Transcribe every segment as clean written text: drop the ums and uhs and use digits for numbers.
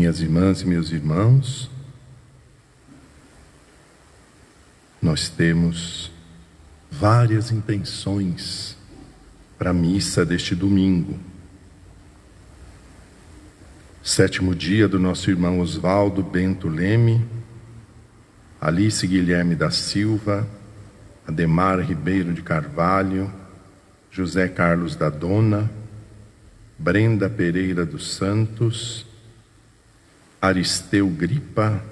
Minhas irmãs e meus irmãos, nós temos várias intenções para a missa deste domingo. 7º dia do nosso irmão Oswaldo Bento Leme, Alice Guilherme da Silva, Ademar Ribeiro de Carvalho, José Carlos da Dona, Brenda Pereira dos Santos, Aristeu Gripa,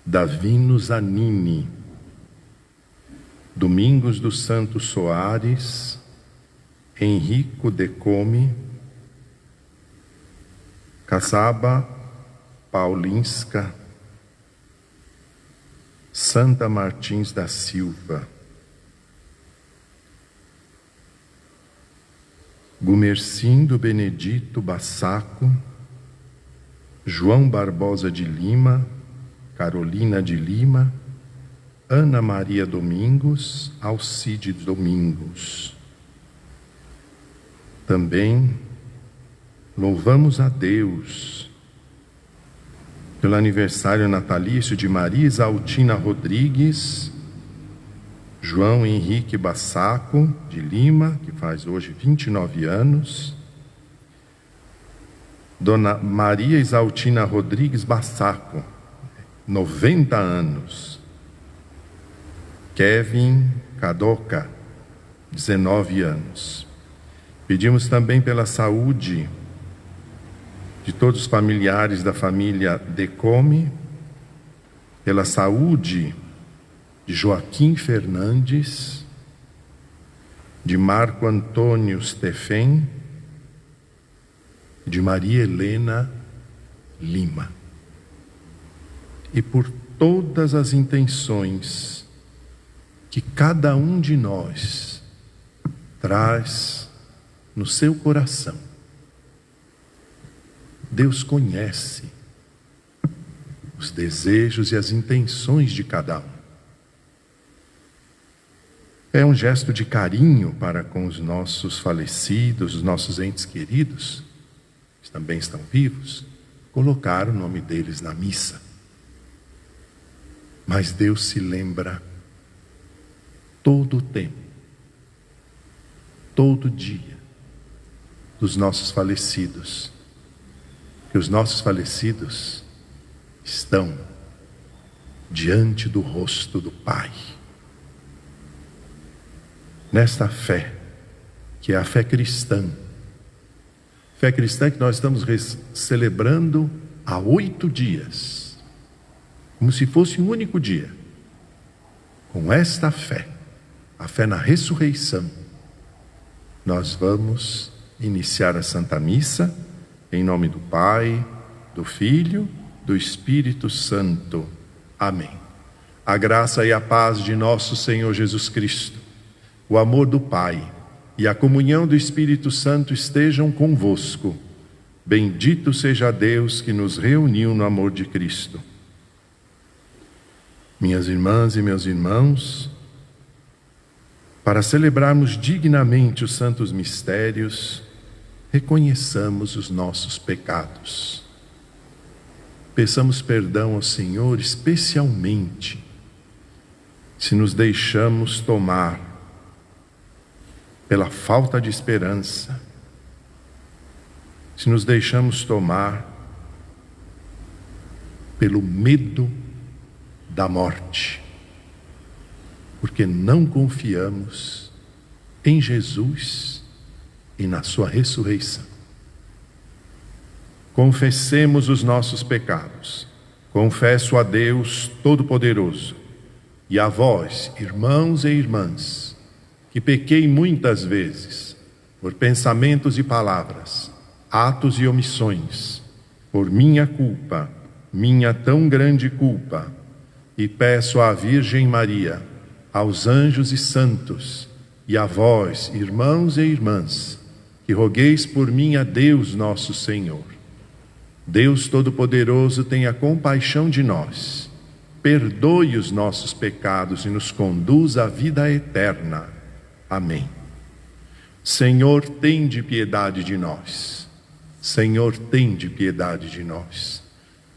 Davino Zanini, Domingos dos Santos Soares, Henrico Decome, Casaba Paulinska, Santa Martins da Silva, Gumercindo Benedito Bassaco, João Barbosa de Lima, Carolina de Lima, Ana Maria Domingos, Alcide Domingos. Também louvamos a Deus pelo aniversário natalício de Maria Isaltina Rodrigues, João Henrique Bassaco de Lima, que faz hoje 29 anos, Dona Maria Isaltina Rodrigues Bassaco, 90 anos, Kevin Cadoca, 19 anos. Pedimos também pela saúde de todos os familiares da família Decome, pela saúde de Joaquim Fernandes, de Marco Antônio Steffen, de Maria Helena Lima. E por todas as intenções que cada um de nós traz no seu coração. Deus conhece os desejos e as intenções de cada um. É um gesto de carinho para com os nossos falecidos, os nossos entes queridos, que também estão vivos, colocar o nome deles na missa. Mas Deus se lembra todo o tempo, todo dia, dos nossos falecidos. Que os nossos falecidos estão diante do rosto do Pai. Nesta fé, que é a fé cristã que nós estamos celebrando há 8 dias, como se fosse um único dia. Com esta fé, a fé na ressurreição, nós vamos iniciar a Santa Missa, em nome do Pai, do Filho, do Espírito Santo. Amém. A graça e a paz de nosso Senhor Jesus Cristo, o amor do Pai e a comunhão do Espírito Santo estejam convosco. Bendito seja Deus que nos reuniu no amor de Cristo. Minhas irmãs e meus irmãos, para celebrarmos dignamente os santos mistérios, reconheçamos os nossos pecados. Peçamos perdão ao Senhor, especialmente se nos deixamos tomar pela falta de esperança, se nos deixamos tomar pelo medo da morte, porque não confiamos em Jesus e na sua ressurreição. Confessemos os nossos pecados. Confesso a Deus Todo-Poderoso e a vós, irmãos e irmãs, que pequei muitas vezes, por pensamentos e palavras, atos e omissões, por minha culpa, minha tão grande culpa, e peço à Virgem Maria, aos anjos e santos, e a vós, irmãos e irmãs, que rogueis por mim a Deus nosso Senhor. Deus Todo-Poderoso tenha compaixão de nós, perdoe os nossos pecados e nos conduza à vida eterna. Amém. Senhor, tende piedade de nós. Senhor, tende piedade de nós.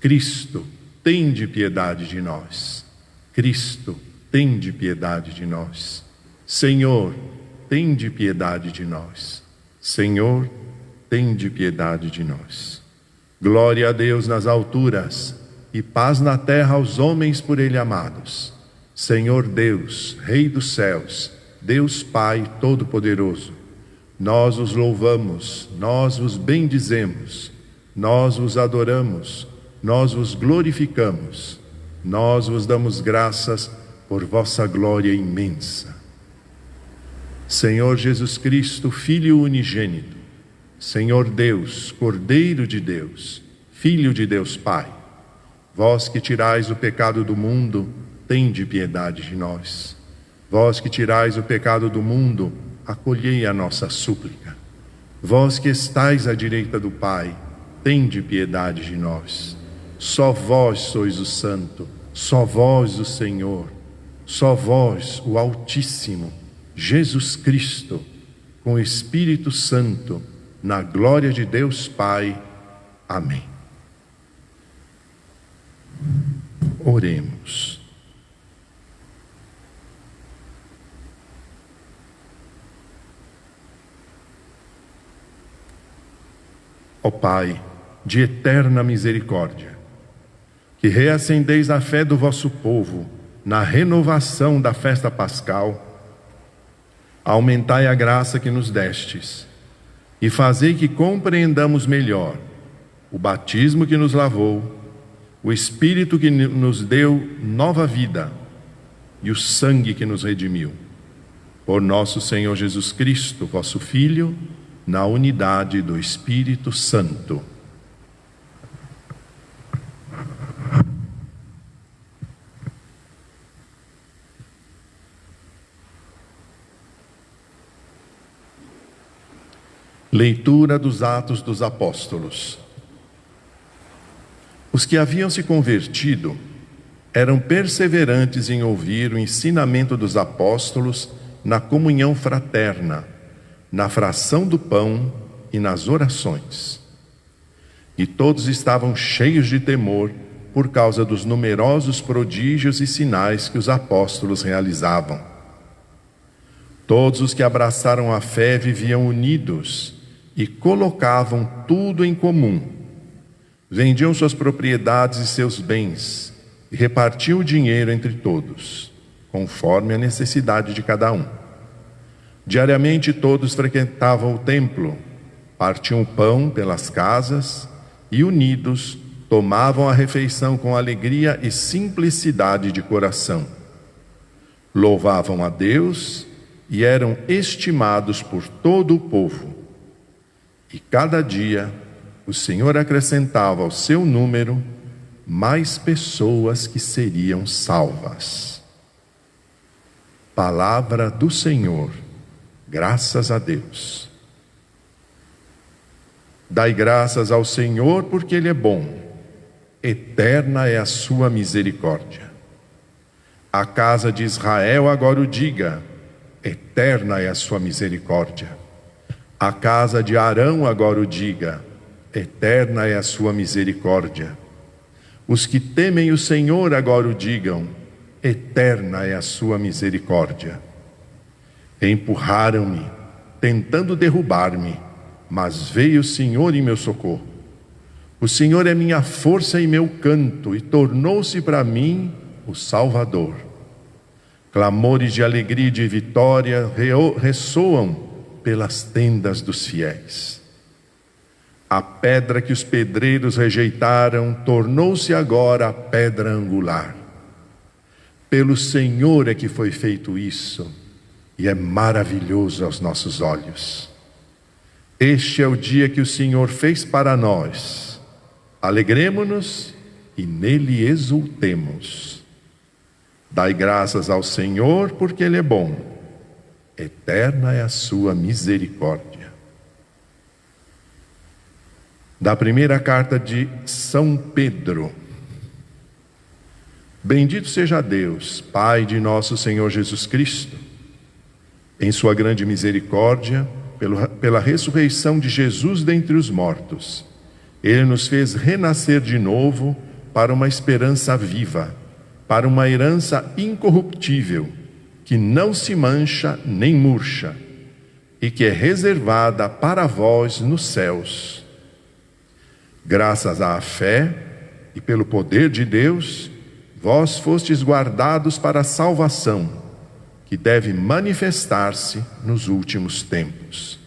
Cristo, tende piedade de nós. Cristo, tende piedade de nós. Senhor, tende piedade de nós. Senhor, tende piedade de nós. Glória a Deus nas alturas e paz na terra aos homens por Ele amados. Senhor Deus, Rei dos céus, Deus Pai Todo-Poderoso, nós os louvamos, nós vos bendizemos, nós vos adoramos, nós vos glorificamos, nós vos damos graças por vossa glória imensa. Senhor Jesus Cristo, Filho unigênito, Senhor Deus, Cordeiro de Deus, Filho de Deus Pai, vós que tirais o pecado do mundo, tende piedade de nós. Vós que tirais o pecado do mundo, acolhei a nossa súplica. Vós que estais à direita do Pai, tende piedade de nós. Só vós sois o Santo, só vós o Senhor, só vós o Altíssimo, Jesus Cristo, com o Espírito Santo, na glória de Deus Pai. Amém. Oremos. Ó Pai, de eterna misericórdia, que reacendeis a fé do vosso povo na renovação da festa pascal, aumentai a graça que nos destes e fazei que compreendamos melhor o batismo que nos lavou, o Espírito que nos deu nova vida e o sangue que nos redimiu. Por nosso Senhor Jesus Cristo, vosso Filho, na unidade do Espírito Santo. Leitura dos Atos dos Apóstolos. Os que haviam se convertido eram perseverantes em ouvir o ensinamento dos apóstolos na comunhão fraterna, na fração do pão e nas orações. E todos estavam cheios de temor por causa dos numerosos prodígios e sinais que os apóstolos realizavam. Todos os que abraçaram a fé viviam unidos e colocavam tudo em comum. Vendiam suas propriedades e seus bens e repartiam o dinheiro entre todos, conforme a necessidade de cada um. Diariamente todos frequentavam o templo, partiam o pão pelas casas e, unidos, tomavam a refeição com alegria e simplicidade de coração. Louvavam a Deus e eram estimados por todo o povo. E cada dia o Senhor acrescentava ao seu número mais pessoas que seriam salvas. Palavra do Senhor. Graças a Deus. Dai graças ao Senhor porque Ele é bom. Eterna é a sua misericórdia. A casa de Israel agora o diga. Eterna é a sua misericórdia. A casa de Arão agora o diga. Eterna é a sua misericórdia. Os que temem o Senhor agora o digam. Eterna é a sua misericórdia. Empurraram-me, tentando derrubar-me, mas veio o Senhor em meu socorro. O Senhor é minha força e meu canto, e tornou-se para mim o Salvador. Clamores de alegria e de vitória ressoam pelas tendas dos fiéis. A pedra que os pedreiros rejeitaram tornou-se agora a pedra angular. Pelo Senhor é que foi feito isso, e é maravilhoso aos nossos olhos. Este é o dia que o Senhor fez para nós. Alegremo-nos e nele exultemos. Dai graças ao Senhor, porque Ele é bom. Eterna é a sua misericórdia. Da primeira carta de São Pedro. Bendito seja Deus, Pai de nosso Senhor Jesus Cristo. Em sua grande misericórdia, pela ressurreição de Jesus dentre os mortos, Ele nos fez renascer de novo para uma esperança viva, para uma herança incorruptível, que não se mancha nem murcha, e que é reservada para vós nos céus. Graças à fé e pelo poder de Deus, vós fostes guardados para a salvação, que deve manifestar-se nos últimos tempos.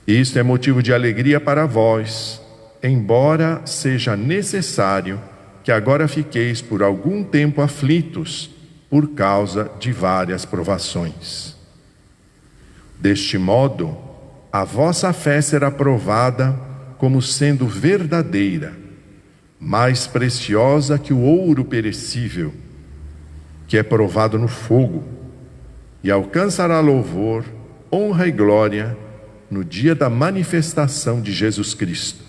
Isto é motivo de alegria para vós, embora seja necessário que agora fiqueis por algum tempo aflitos por causa de várias provações. Deste modo, a vossa fé será provada como sendo verdadeira, mais preciosa que o ouro perecível, que é provado no fogo, e alcançará louvor, honra e glória no dia da manifestação de Jesus Cristo.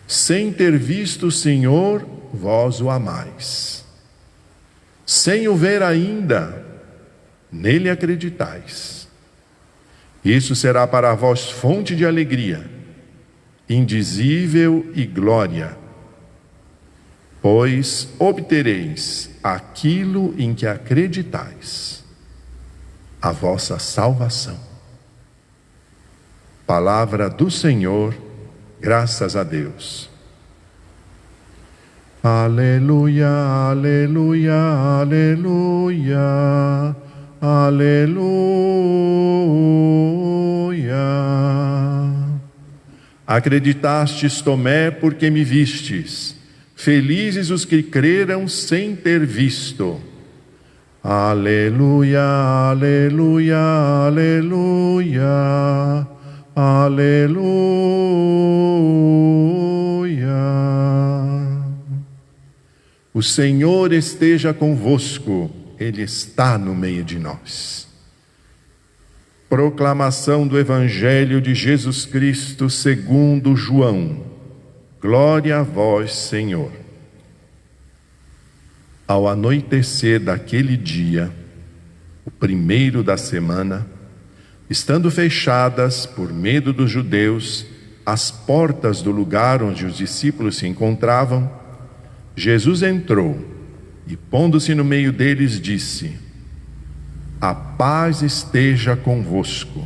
Sem ter visto o Senhor, vós o amais. Sem o ver ainda, nele acreditais. Isso será para vós fonte de alegria, indizível e glória, pois obtereis aquilo em que acreditais, a vossa salvação. Palavra do Senhor, graças a Deus. Aleluia, aleluia, aleluia, aleluia. Acreditastes, Tomé, porque me vistes. Felizes os que creram sem ter visto. Aleluia, aleluia, aleluia, aleluia. O Senhor esteja convosco, Ele está no meio de nós. Proclamação do Evangelho de Jesus Cristo segundo João. Glória a vós, Senhor. Ao anoitecer daquele dia, o primeiro da semana, estando fechadas, por medo dos judeus, as portas do lugar onde os discípulos se encontravam, Jesus entrou e, pondo-se no meio deles, disse: a paz esteja convosco.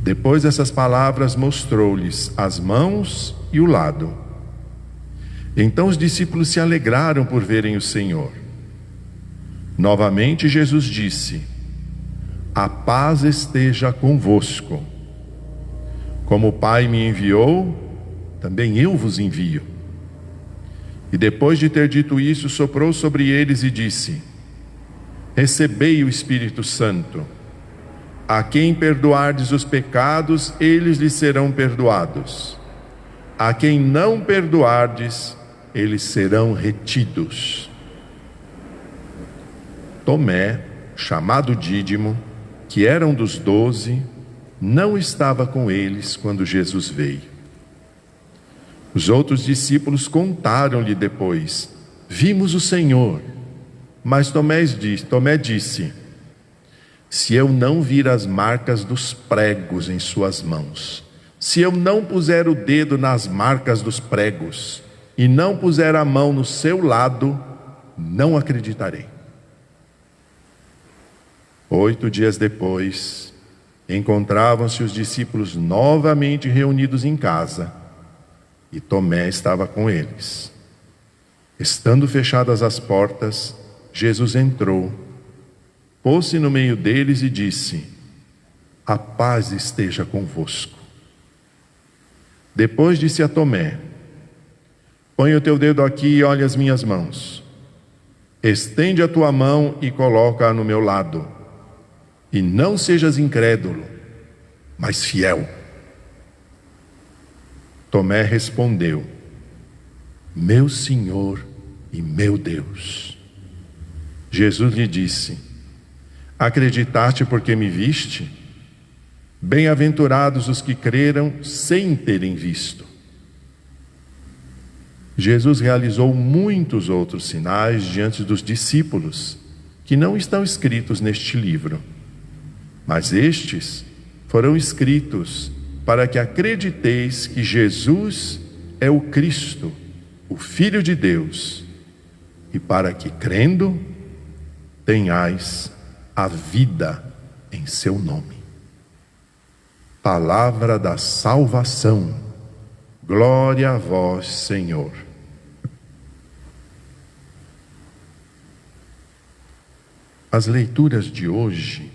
Depois dessas palavras, mostrou-lhes as mãos e o lado. Então os discípulos se alegraram por verem o Senhor. Novamente Jesus disse: a paz esteja convosco. Como o Pai me enviou, também eu vos envio. E depois de ter dito isso, soprou sobre eles e disse: recebei o Espírito Santo. A quem perdoardes os pecados, eles lhes serão perdoados. A quem não perdoardes, eles serão retidos. Tomé, chamado Dídimo, que era um dos 12, não estava com eles quando Jesus veio. Os outros discípulos contaram-lhe depois: vimos o Senhor. Mas Tomé disse: se eu não vir as marcas dos pregos em suas mãos, se eu não puser o dedo nas marcas dos pregos e não puser a mão no seu lado, não acreditarei. 8 dias depois, encontravam-se os discípulos novamente reunidos em casa, e Tomé estava com eles. Estando fechadas as portas, Jesus entrou, pôs-se no meio deles e disse: a paz esteja convosco. Depois disse a Tomé: põe o teu dedo aqui e olha as minhas mãos. Estende a tua mão e coloca-a no meu lado. E não sejas incrédulo, mas fiel. Tomé respondeu: meu Senhor e meu Deus. Jesus lhe disse: acreditaste porque me viste? Bem-aventurados os que creram sem terem visto. Jesus realizou muitos outros sinais diante dos discípulos, que não estão escritos neste livro. Mas estes foram escritos para que acrediteis que Jesus é o Cristo, o Filho de Deus, e para que, crendo, tenhais a vida em seu nome. Palavra da salvação. Glória a vós, Senhor. As leituras de hoje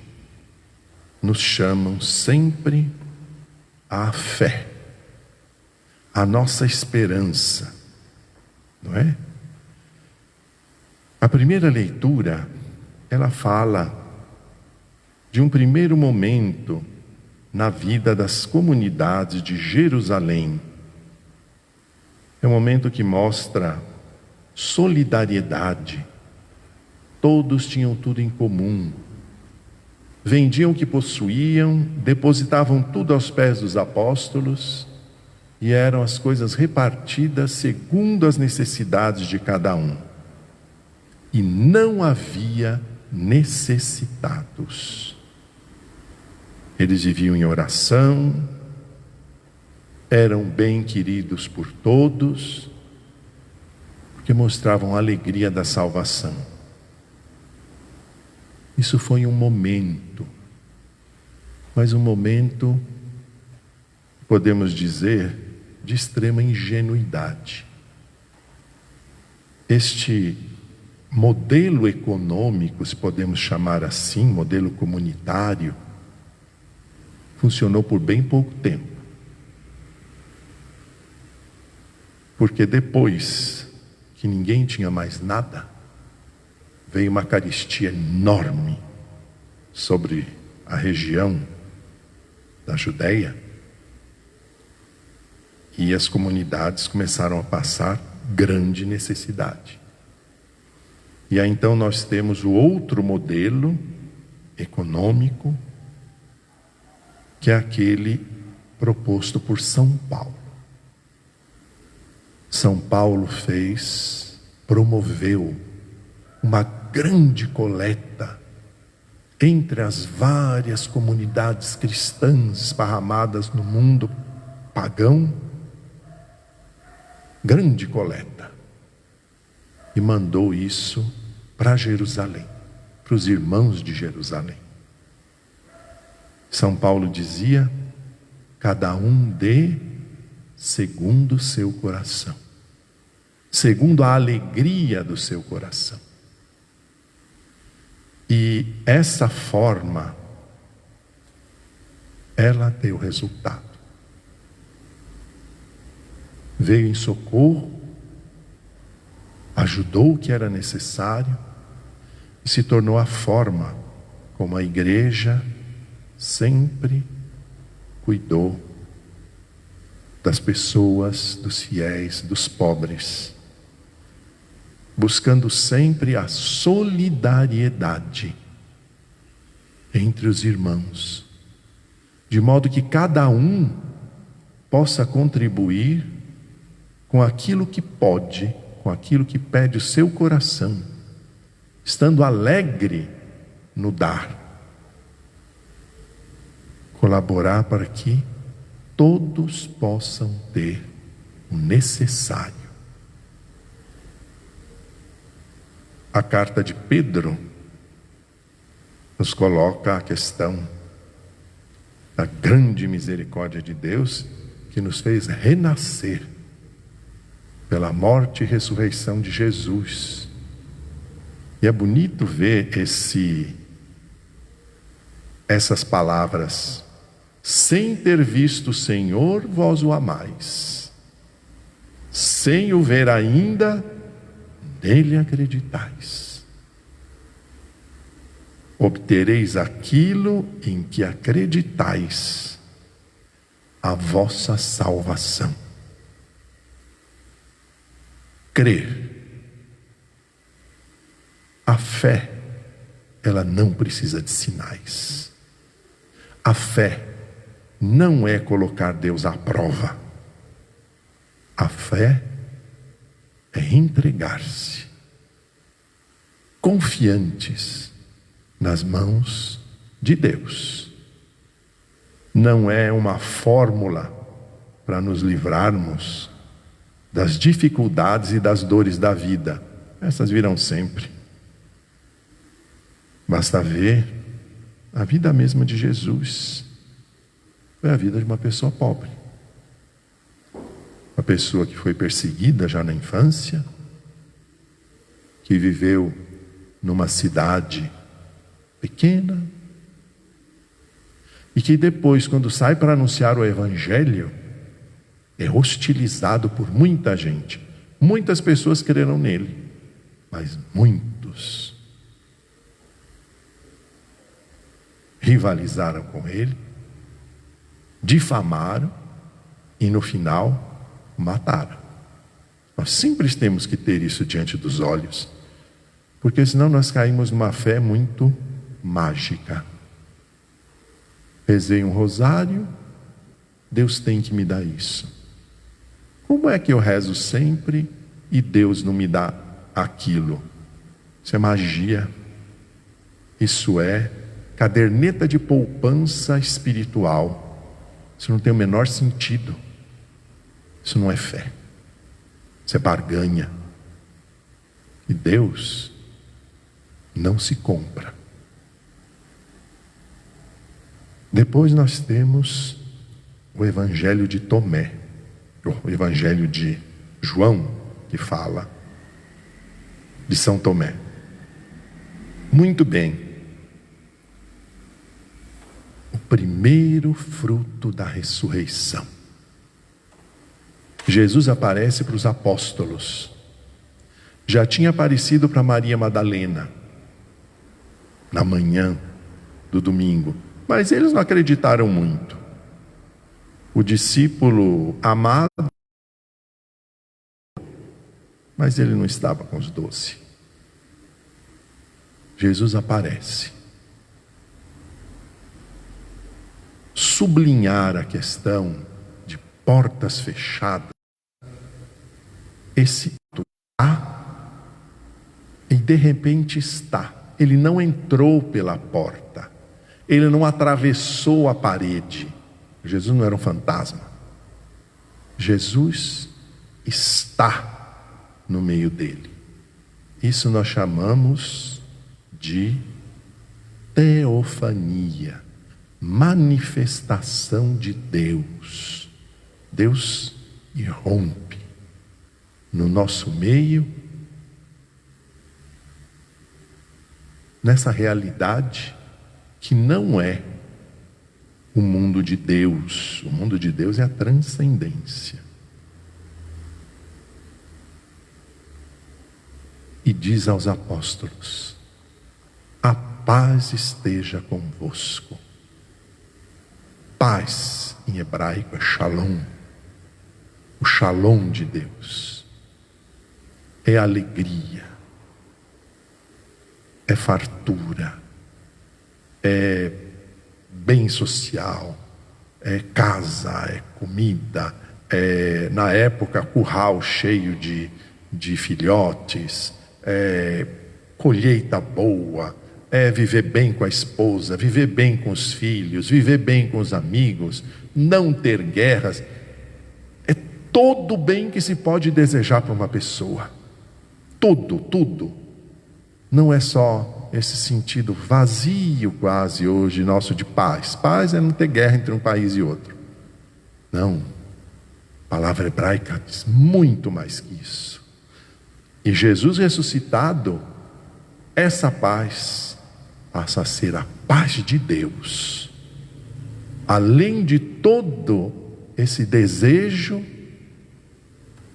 nos chamam sempre à fé, à nossa esperança, não é? A primeira leitura, ela fala de um primeiro momento na vida das comunidades de Jerusalém. É um momento que mostra solidariedade. Todos tinham tudo em comum. Vendiam o que possuíam, depositavam tudo aos pés dos apóstolos e eram as coisas repartidas segundo as necessidades de cada um. E não havia necessitados. Eles viviam em oração, eram bem queridos por todos, porque mostravam a alegria da salvação. Isso foi um momento, mas um momento, podemos dizer, de extrema ingenuidade. Este modelo econômico, se podemos chamar assim, modelo comunitário, funcionou por bem pouco tempo. Porque depois que ninguém tinha mais nada, veio uma carestia enorme sobre a região da Judéia e as comunidades começaram a passar grande necessidade. E aí então nós temos o outro modelo econômico, que é aquele proposto por São Paulo. São Paulo promoveu uma grande coleta entre as várias comunidades cristãs esparramadas no mundo pagão, grande coleta, e mandou isso para Jerusalém, para os irmãos de Jerusalém. São Paulo dizia: cada um dê segundo o seu coração, segundo a alegria do seu coração. E essa forma, ela deu resultado. Veio em socorro, ajudou o que era necessário e se tornou a forma como a igreja sempre cuidou das pessoas, dos fiéis, dos pobres, buscando sempre a solidariedade entre os irmãos, de modo que cada um possa contribuir com aquilo que pode, com aquilo que pede o seu coração, estando alegre no dar, colaborar para que todos possam ter o necessário. A carta de Pedro nos coloca a questão da grande misericórdia de Deus, que nos fez renascer pela morte e ressurreição de Jesus. E é bonito ver essas palavras: sem ter visto o Senhor, vós o amais; sem o ver ainda, nele acreditais. Obtereis aquilo em que acreditais, a vossa salvação. Crer. A fé, ela não precisa de sinais. A fé não é colocar Deus à prova. A fé é entregar-se, confiantes nas mãos de Deus. não é uma fórmula para nos livrarmos das dificuldades e das dores da vida. Essas virão sempre. Basta ver a vida mesma de Jesus. Foi a vida de uma pessoa pobre. Uma pessoa que foi perseguida já na infância, que viveu numa cidade pequena, e que depois, quando sai para anunciar o Evangelho, é hostilizado por muita gente. Muitas pessoas creram nele, mas muitos rivalizaram com ele, difamaram e no final mataram. Nós sempre temos que ter isso diante dos olhos, porque senão nós caímos numa fé muito mágica. Rezei um rosário, Deus tem que me dar isso. Como é que eu rezo sempre e Deus não me dá aquilo? Isso é magia. Isso é caderneta de poupança espiritual. Isso não tem o menor sentido. Isso não é fé. Isso é barganha. E Deus não se compra. Depois nós temos o Evangelho de Tomé, o Evangelho de João, que fala de São Tomé. Muito bem. O primeiro fruto da ressurreição. Jesus aparece para os apóstolos. Já tinha aparecido para Maria Madalena na manhã do domingo, mas eles não acreditaram muito. O discípulo amado, mas ele não estava com os 12. Jesus aparece. Sublinhar a questão de portas fechadas. Esse está e de repente está. Ele não entrou pela porta. Ele não atravessou a parede. Jesus não era um fantasma. Jesus está no meio dele. Isso nós chamamos de teofania, manifestação de Deus. Deus irrompe no nosso meio, nessa realidade que não é o mundo de Deus. O mundo de Deus é a transcendência. E diz aos apóstolos: a paz esteja convosco. Paz em hebraico é shalom. O shalom de Deus é alegria, é fartura, é bem social, é casa, é comida, é, na época, curral cheio de filhotes, é colheita boa, é viver bem com a esposa, viver bem com os filhos, viver bem com os amigos, não ter guerras. É todo o bem que se pode desejar para uma pessoa. Tudo. Não é só esse sentido vazio quase hoje nosso de paz. Paz é não ter guerra entre um país e outro. Não. A palavra hebraica diz muito mais que isso. E Jesus ressuscitado, essa paz passa a ser a paz de Deus. Além de todo esse desejo,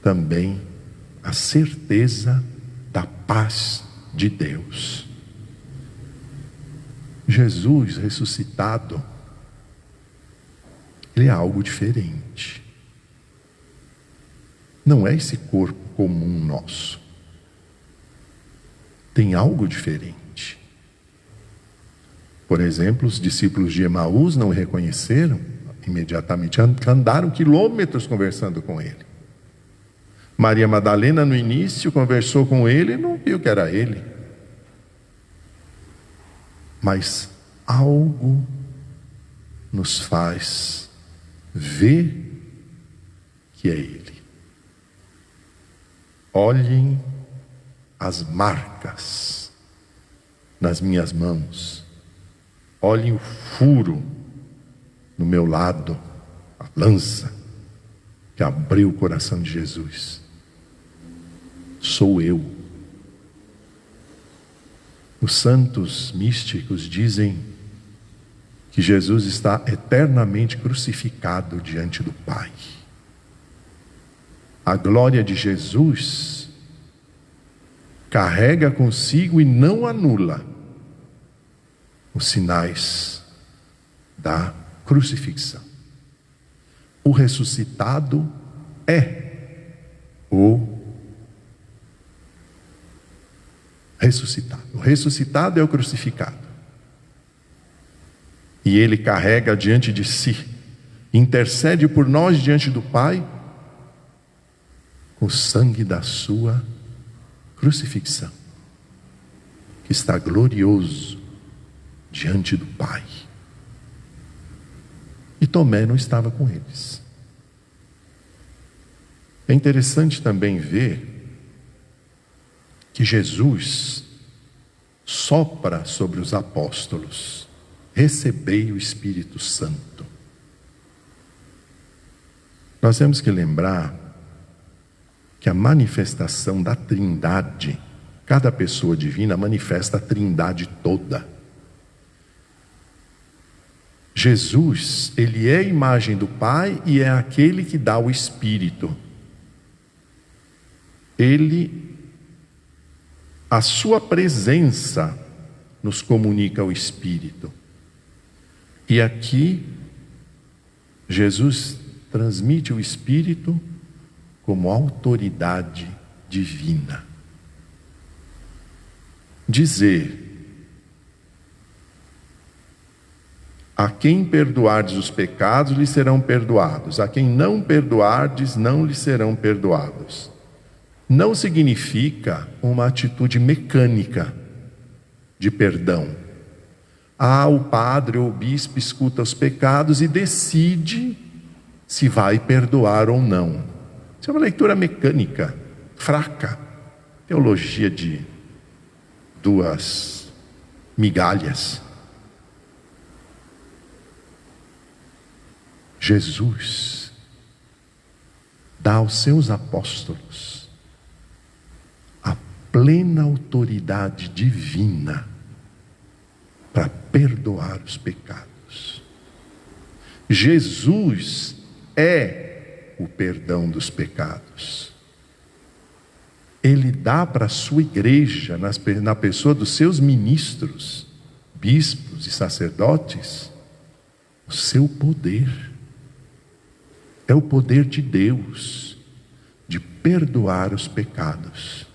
também a certeza da paz de Deus. Jesus ressuscitado, ele é algo diferente. Não é esse corpo comum nosso. Tem algo diferente. Por exemplo, os discípulos de Emaús não o reconheceram imediatamente, andaram quilômetros conversando com ele. Maria Madalena no início conversou com ele e não viu que era ele. Mas algo nos faz ver que é Ele. Olhem as marcas nas minhas mãos. Olhem o furo no meu lado, a lança que abriu o coração de Jesus. Sou eu. Os santos místicos dizem que Jesus está eternamente crucificado diante do Pai. A glória de Jesus carrega consigo e não anula os sinais da crucifixão. O ressuscitado é o ressuscitado. O ressuscitado é o crucificado. E ele carrega diante de si, intercede por nós diante do Pai, com o sangue da sua crucifixão, que está glorioso diante do Pai. E Tomé não estava com eles. É interessante também ver que Jesus sopra sobre os apóstolos: recebei o Espírito Santo. Nós temos que lembrar que a manifestação da Trindade, cada pessoa divina manifesta a Trindade toda. Jesus, ele é a imagem do Pai e é aquele que dá o Espírito. A sua presença nos comunica o Espírito. E aqui, Jesus transmite o Espírito como autoridade divina. Dizer: a quem perdoardes os pecados, lhe serão perdoados. A quem não perdoardes, não lhe serão perdoados. Não significa uma atitude mecânica de perdão. O padre ou o bispo escuta os pecados e decide se vai perdoar ou não. Isso é uma leitura mecânica, fraca. Teologia de duas migalhas. Jesus dá aos seus apóstolos a plena autoridade divina para perdoar os pecados. Jesus é o perdão dos pecados. Ele dá para a sua igreja, na pessoa dos seus ministros, bispos e sacerdotes, o seu poder. É o poder de Deus de perdoar os pecados.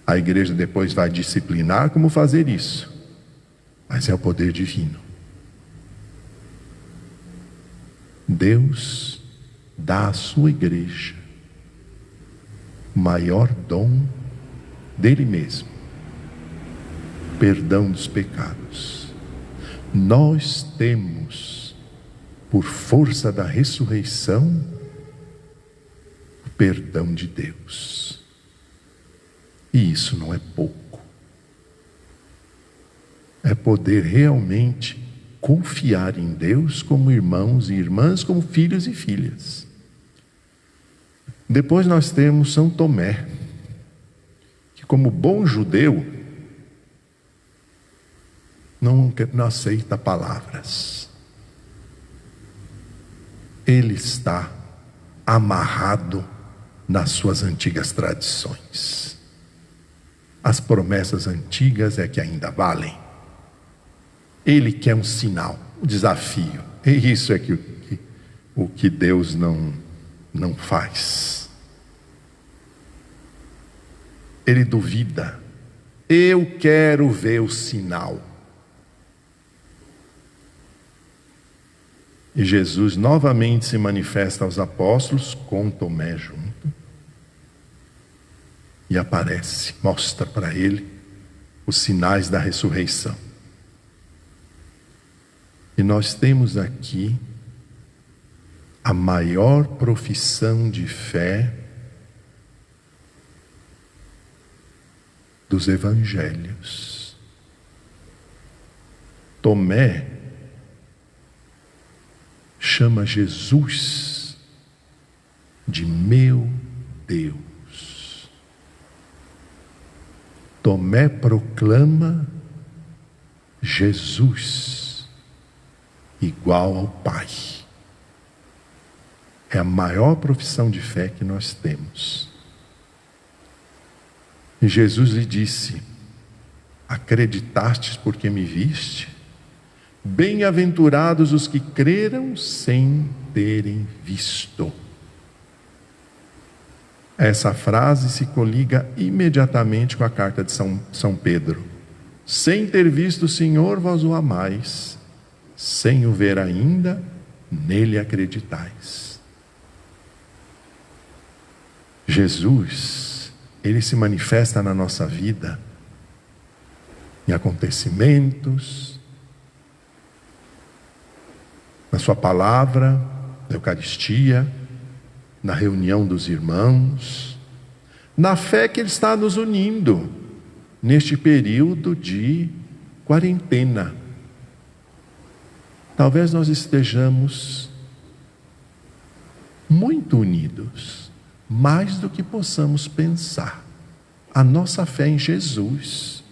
A igreja depois vai disciplinar como fazer isso, mas é o poder divino. Deus dá à sua igreja o maior dom dele mesmo: perdão dos pecados. Nós temos, por força da ressurreição, o perdão de Deus. E isso não é pouco. É poder realmente confiar em Deus como irmãos e irmãs, como filhos e filhas. Depois nós temos São Tomé, que como bom judeu não aceita palavras. Ele está amarrado nas suas antigas tradições. As promessas antigas é que ainda valem. Ele quer um sinal, um desafio. E isso é o que Deus não faz. Ele duvida. Eu quero ver o sinal. E Jesus novamente se manifesta aos apóstolos, com Tomé junto, e aparece, mostra para ele os sinais da ressurreição. E nós temos aqui a maior profissão de fé dos evangelhos. Tomé chama Jesus de meu Deus. Tomé proclama Jesus igual ao Pai. É a maior profissão de fé que nós temos. E Jesus lhe disse: acreditastes porque me viste? Bem-aventurados os que creram sem terem visto. Essa frase se coliga imediatamente com a carta de São Pedro. Sem ter visto o Senhor, vós o amais. Sem o ver ainda, nele acreditais. Jesus, ele se manifesta na nossa vida em acontecimentos, na sua palavra, na Eucaristia, na reunião dos irmãos, na fé que ele está nos unindo neste período de quarentena. Talvez nós estejamos muito unidos, mais do que possamos pensar. A nossa fé em Jesus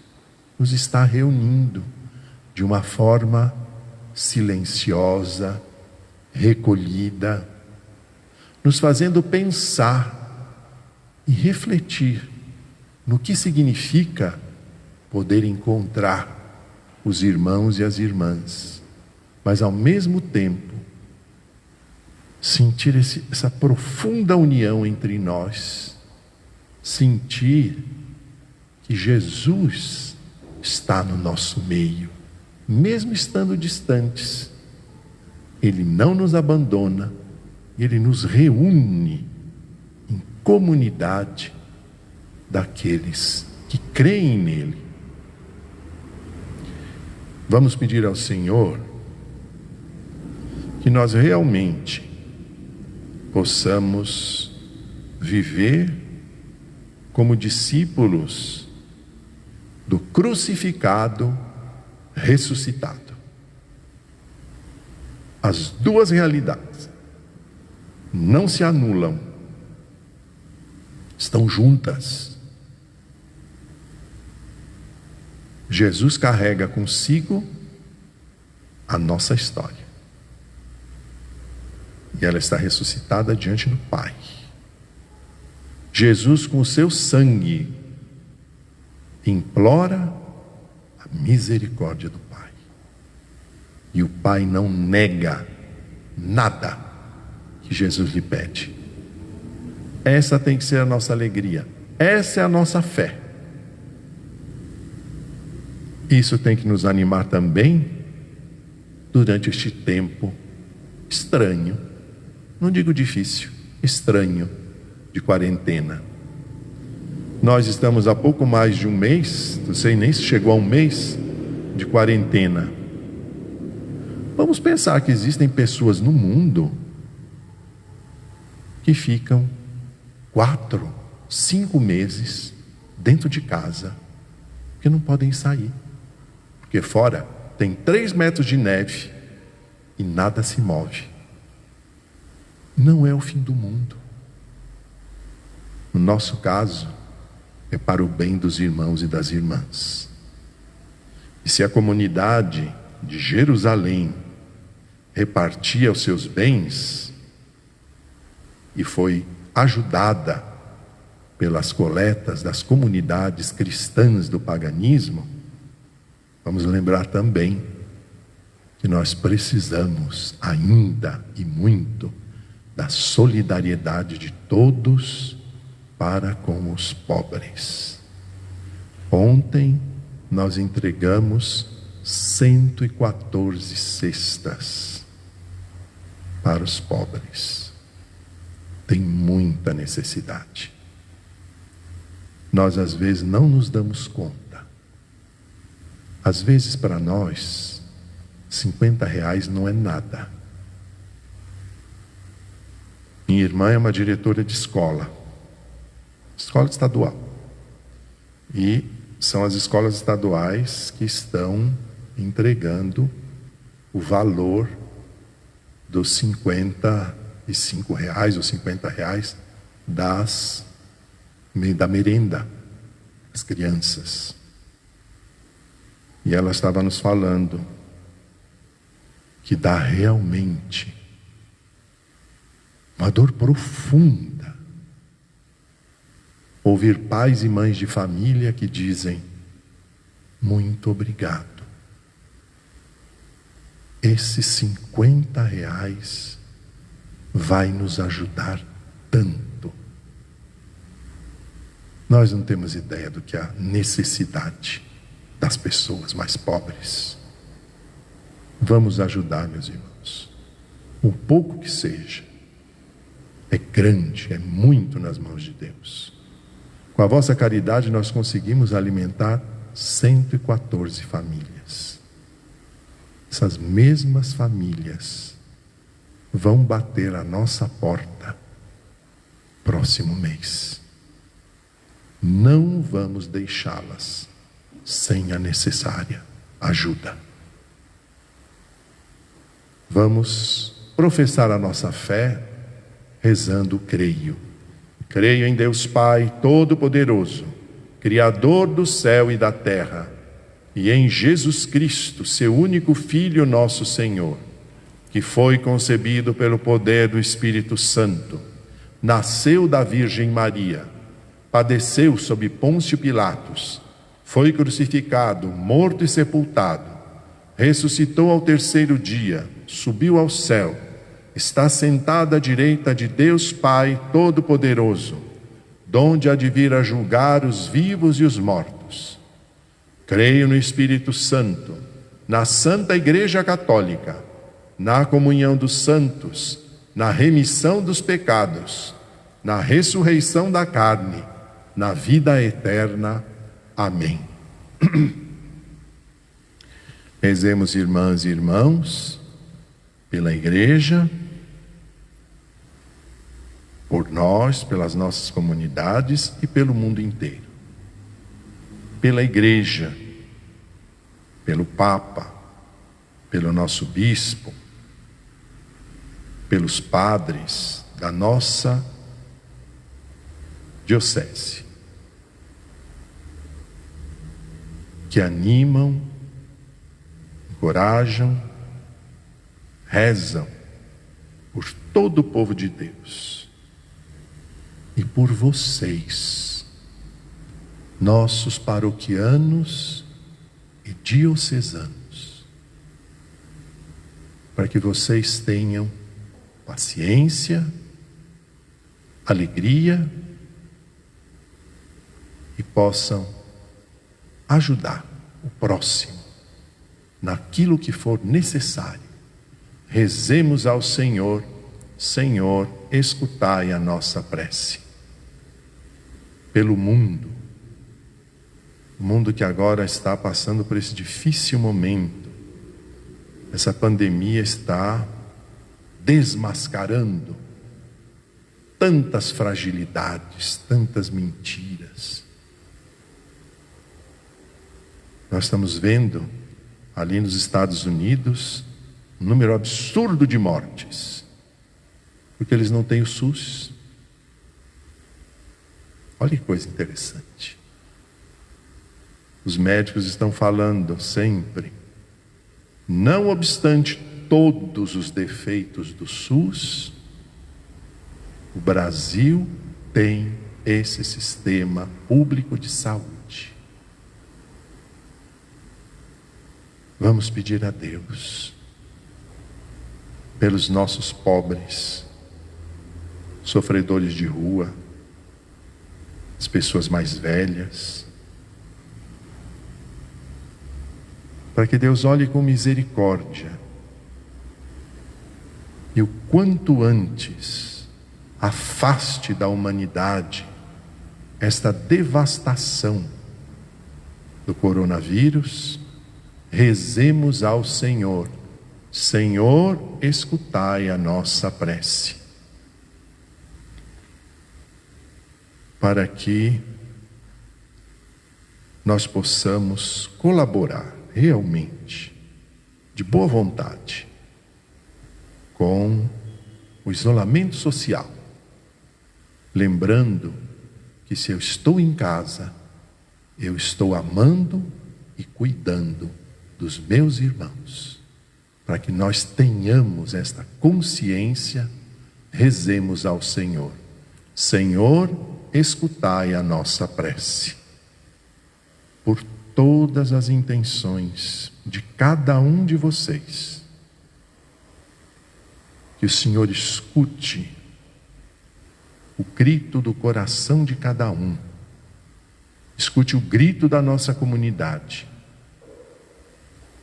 nos está reunindo de uma forma silenciosa, recolhida, nos fazendo pensar e refletir no que significa poder encontrar os irmãos e as irmãs, mas ao mesmo tempo sentir essa profunda união entre nós, sentir que Jesus está no nosso meio, mesmo estando distantes. Ele não nos abandona, ele nos reúne em comunidade daqueles que creem nele. Vamos pedir ao Senhor que nós realmente possamos viver como discípulos do crucificado ressuscitado. As duas realidades não se anulam, estão juntas. Jesus carrega consigo a nossa história. E ela está ressuscitada diante do Pai. Jesus, com o seu sangue, implora a misericórdia do Pai. E o Pai não nega nada que Jesus lhe pede. Essa tem que ser a nossa alegria. Essa é a nossa fé. Isso tem que nos animar também durante este tempo estranho, não digo difícil, estranho, de quarentena. Nós estamos há pouco mais de um mês, não sei nem se chegou a um mês de quarentena. Vamos pensar que existem pessoas no mundo que ficam 4, 5 meses dentro de casa, que não podem sair, porque fora tem 3 metros de neve e nada se move. Não é o fim do mundo. No nosso caso, é para o bem dos irmãos e das irmãs. E se a comunidade de Jerusalém repartia os seus bens e foi ajudada pelas coletas das comunidades cristãs do paganismo, vamos lembrar também que nós precisamos ainda e muito da solidariedade de todos para com os pobres. Ontem nós entregamos 114 cestas para os pobres. Tem muita necessidade. Nós às vezes não nos damos conta. Às vezes para nós R$ 50 não é nada. Minha irmã é uma diretora de escola estadual. E são as escolas estaduais que estão entregando o valor dos R$ 55 ou R$ 50 da merenda às crianças. E ela estava nos falando que dá realmente uma dor profunda ouvir pais e mães de família que dizem: muito obrigado. Esses R$ 50 vai nos ajudar tanto. Nós não temos ideia do que é a necessidade das pessoas mais pobres. Vamos ajudar, meus irmãos. O pouco que seja, é grande, é muito nas mãos de Deus. Com a vossa caridade nós conseguimos alimentar 114 famílias. Essas mesmas famílias vão bater a nossa porta próximo mês. Não vamos deixá-las sem a necessária ajuda. Vamos professar a nossa fé rezando: creio. Creio em Deus Pai Todo-Poderoso, Criador do céu e da terra, e em Jesus Cristo, seu único Filho, nosso Senhor, que foi concebido pelo poder do Espírito Santo, nasceu da Virgem Maria, padeceu sob Pôncio Pilatos, foi crucificado, morto e sepultado, ressuscitou ao terceiro dia, subiu ao céu, está sentado à direita de Deus Pai Todo-Poderoso, donde há de vir a julgar os vivos e os mortos. Creio no Espírito Santo, na Santa Igreja Católica, na comunhão dos santos, na remissão dos pecados, na ressurreição da carne, na vida eterna. Amém. Rezemos, irmãs e irmãos, pela Igreja, por nós, pelas nossas comunidades e pelo mundo inteiro. Pela Igreja, pelo Papa, pelo nosso Bispo, pelos padres da nossa diocese, que animam, encorajam, rezam por todo o povo de Deus e por vocês, nossos paroquianos e diocesanos, para que vocês tenham paciência, alegria e possam ajudar o próximo naquilo que for necessário. Rezemos ao Senhor: Senhor, escutai a nossa prece. Pelo mundo, o mundo que agora está passando por esse difícil momento, essa pandemia está desmascarando tantas fragilidades, tantas mentiras. Nós estamos vendo ali nos Estados Unidos um número absurdo de mortes, porque eles não têm o SUS. Olha que coisa interessante. Os médicos estão falando sempre: não obstante todos os defeitos do SUS, o Brasil tem esse sistema público de saúde. Vamos pedir a Deus pelos nossos pobres, sofredores de rua, as pessoas mais velhas, para que Deus olhe com misericórdia e o quanto antes afaste da humanidade esta devastação do coronavírus. Rezemos ao Senhor: Senhor, escutai a nossa prece. Para que nós possamos colaborar realmente, de boa vontade, com o isolamento social. Lembrando que se eu estou em casa, eu estou amando e cuidando dos meus irmãos. Para que nós tenhamos esta consciência, rezemos ao Senhor. Senhor, escutai a nossa prece. Por todas as intenções de cada um de vocês, que o Senhor escute o grito do coração de cada um, escute o grito da nossa comunidade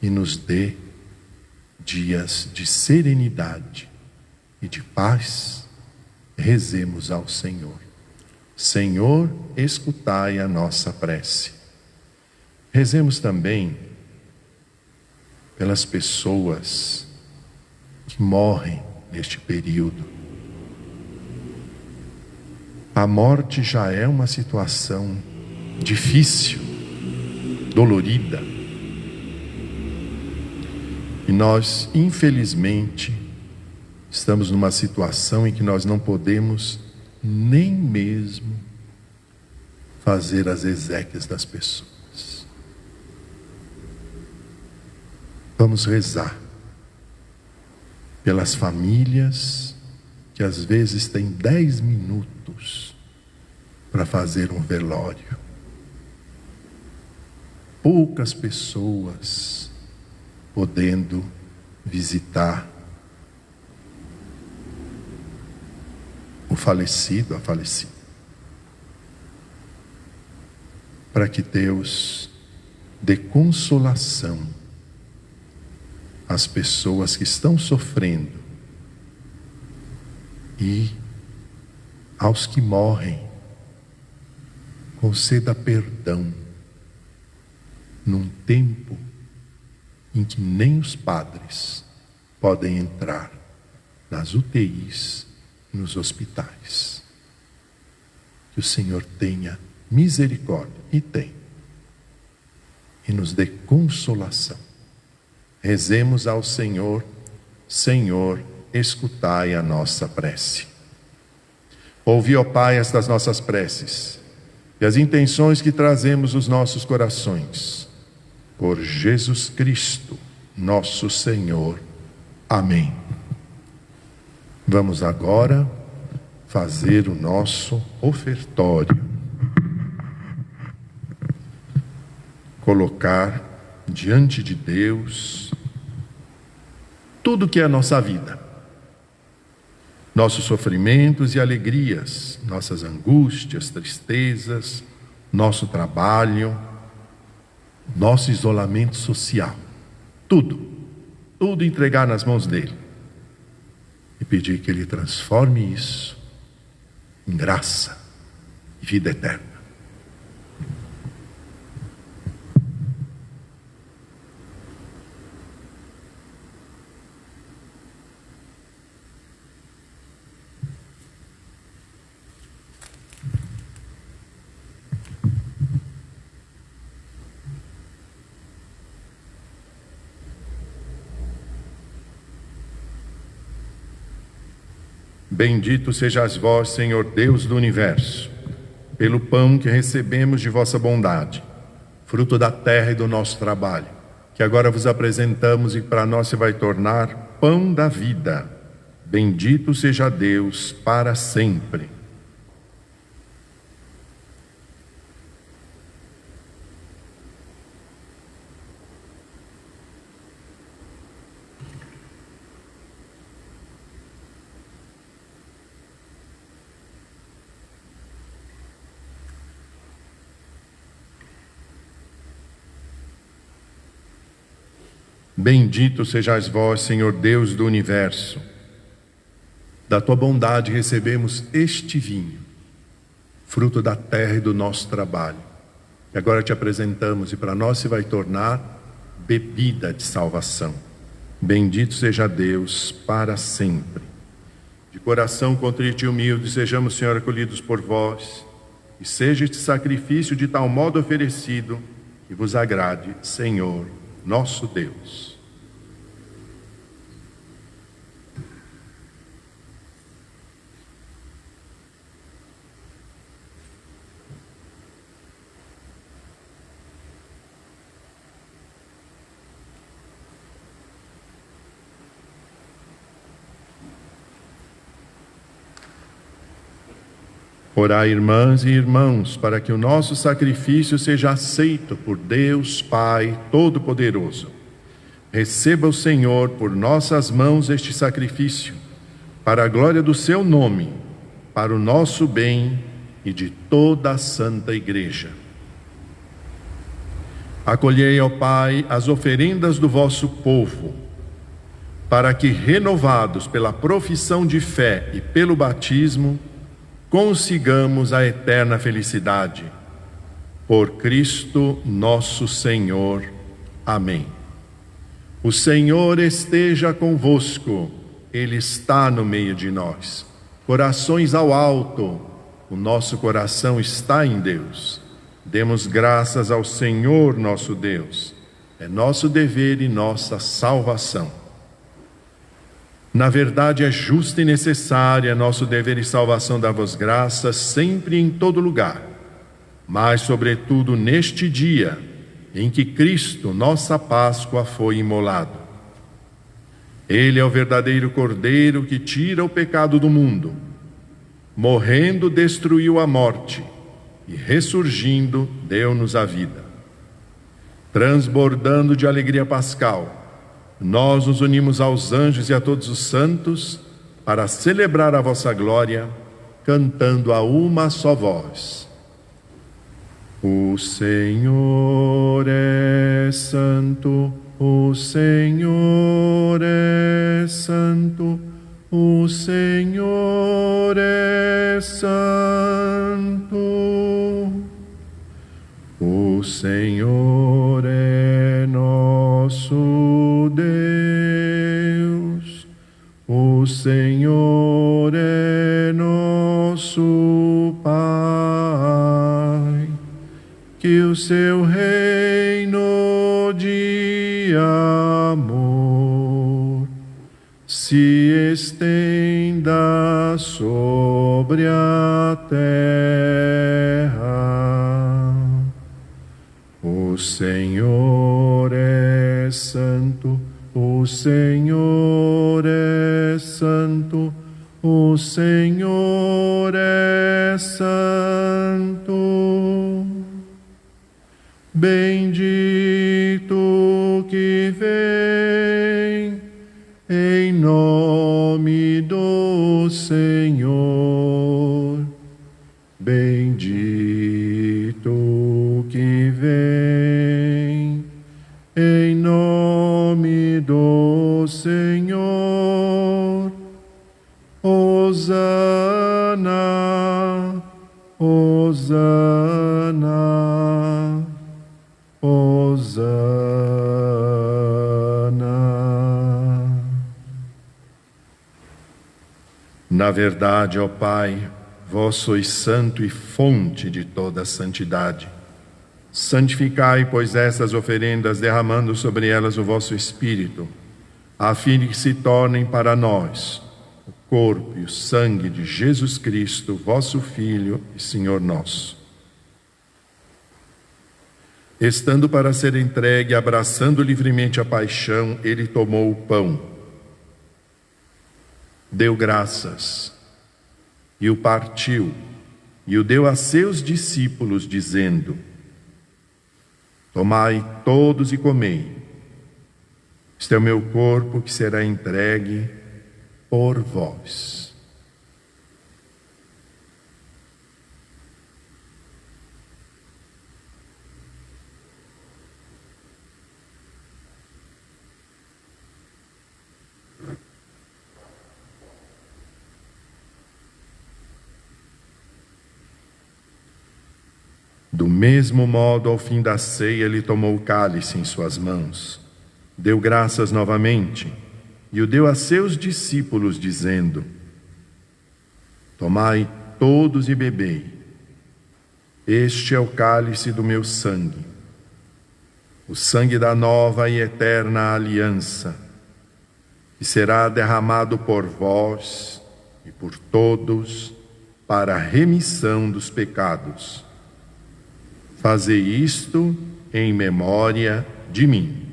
e nos dê dias de serenidade e de paz. Rezemos ao Senhor. Senhor, escutai a nossa prece. Rezemos também pelas pessoas que morrem neste período. A morte já é uma situação difícil, dolorida. E nós, infelizmente, estamos numa situação em que nós não podemos nem mesmo fazer as exéquias das pessoas. Vamos rezar pelas famílias que às vezes têm 10 minutos para fazer um velório. Poucas pessoas podendo visitar o falecido, a falecida. Para que Deus dê consolação às pessoas que estão sofrendo e aos que morrem, conceda perdão num tempo em que nem os padres podem entrar nas UTIs, nos hospitais. Que o Senhor tenha misericórdia, e tem, e nos dê consolação. Rezemos ao Senhor. Senhor, escutai a nossa prece. Ouvi, ó Pai, estas nossas preces e as intenções que trazemos nos nossos corações. Por Jesus Cristo, nosso Senhor. Amém. Vamos agora fazer o nosso ofertório. Colocar diante de Deus tudo que é a nossa vida. Nossos sofrimentos e alegrias, nossas angústias, tristezas, nosso trabalho, nosso isolamento social. Tudo entregar nas mãos dele. E pedir que ele transforme isso em graça e vida eterna. Bendito sejais vós, Senhor Deus do universo, pelo pão que recebemos de vossa bondade, fruto da terra e do nosso trabalho, que agora vos apresentamos e para nós se vai tornar pão da vida. Bendito seja Deus para sempre. Bendito sejais vós, Senhor Deus do universo. Da tua bondade recebemos este vinho, fruto da terra e do nosso trabalho, que agora te apresentamos e para nós se vai tornar bebida de salvação. Bendito seja Deus para sempre. De coração contrito e humilde, sejamos, Senhor, acolhidos por vós, e seja este sacrifício de tal modo oferecido que vos agrade, Senhor, nosso Deus. Orai, irmãs e irmãos, para que o nosso sacrifício seja aceito por Deus Pai Todo-Poderoso. Receba o Senhor por nossas mãos este sacrifício, para a glória do seu nome, para o nosso bem e de toda a Santa Igreja. Acolhei, ó Pai, as oferendas do vosso povo, para que, renovados pela profissão de fé e pelo batismo, consigamos a eterna felicidade. Por Cristo nosso Senhor. Amém. O Senhor esteja convosco, Ele está no meio de nós. Corações ao alto, o nosso coração está em Deus. Demos graças ao Senhor nosso Deus. É nosso dever e nossa salvação. Na verdade, é justa e necessária nosso dever e salvação dar-vos graças sempre e em todo lugar, mas sobretudo neste dia em que Cristo, nossa Páscoa, foi imolado. Ele é o verdadeiro Cordeiro que tira o pecado do mundo. Morrendo, destruiu a morte e, ressurgindo, deu-nos a vida. Transbordando de alegria pascal, nós nos unimos aos anjos e a todos os santos para celebrar a vossa glória, cantando a uma só voz. O Senhor é santo, o Senhor é santo, o Senhor é santo. O Senhor é nosso Deus, o Senhor é nosso Pai, que o seu reino de amor se estenda sobre a terra. O Senhor é santo, o Senhor é santo, o Senhor é santo. Bendito que vem em nome do Senhor. Bendito que vem em nome do Senhor. Hosana, Hosana, Hosana. Na verdade, ó Pai, vós sois santo e fonte de toda a santidade. Santificai, pois, essas oferendas, derramando sobre elas o vosso Espírito, a fim de que se tornem para nós o corpo e o sangue de Jesus Cristo, vosso Filho e Senhor nosso. Estando para ser entregue, abraçando livremente a paixão, ele tomou o pão, deu graças e o partiu e o deu a seus discípulos, dizendo: tomai todos e comei. Este é o meu corpo que será entregue por vós. Do mesmo modo, ao fim da ceia, ele tomou o cálice em suas mãos Deu graças novamente e o deu a seus discípulos, dizendo: Tomai todos e bebei. Este é o cálice do meu sangue, o sangue da nova e eterna aliança, que será derramado por vós e por todos para a remissão dos pecados. Fazei isto em memória de mim.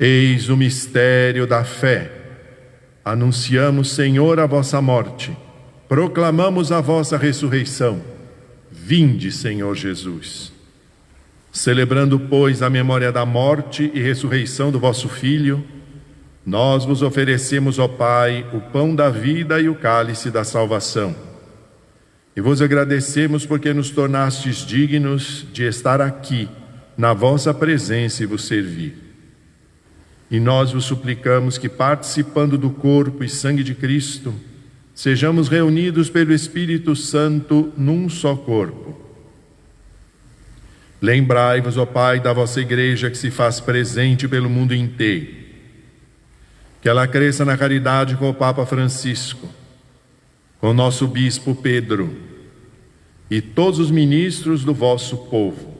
Eis o mistério da fé. Anunciamos, Senhor, a vossa morte. Proclamamos a vossa ressurreição. Vinde, Senhor Jesus. Celebrando, pois, a memória da morte e ressurreição do vosso Filho, nós vos oferecemos, ó Pai, o pão da vida e o cálice da salvação. E vos agradecemos porque nos tornastes dignos de estar aqui, na vossa presença e vos servir. E nós vos suplicamos que, participando do corpo e sangue de Cristo, sejamos reunidos pelo Espírito Santo num só corpo. Lembrai-vos, ó Pai, da vossa Igreja que se faz presente pelo mundo inteiro. Que ela cresça na caridade com o Papa Francisco, com o nosso Bispo Pedro e todos os ministros do vosso povo.